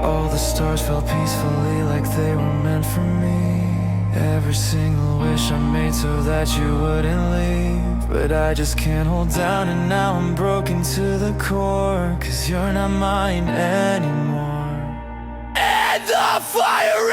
All the stars fell peacefully like they were meant for me. Every single wish I made so that you wouldn't leave. But I just can't hold down, and now I'm broken to the core. 'Cause you're not mine anymore. And the fire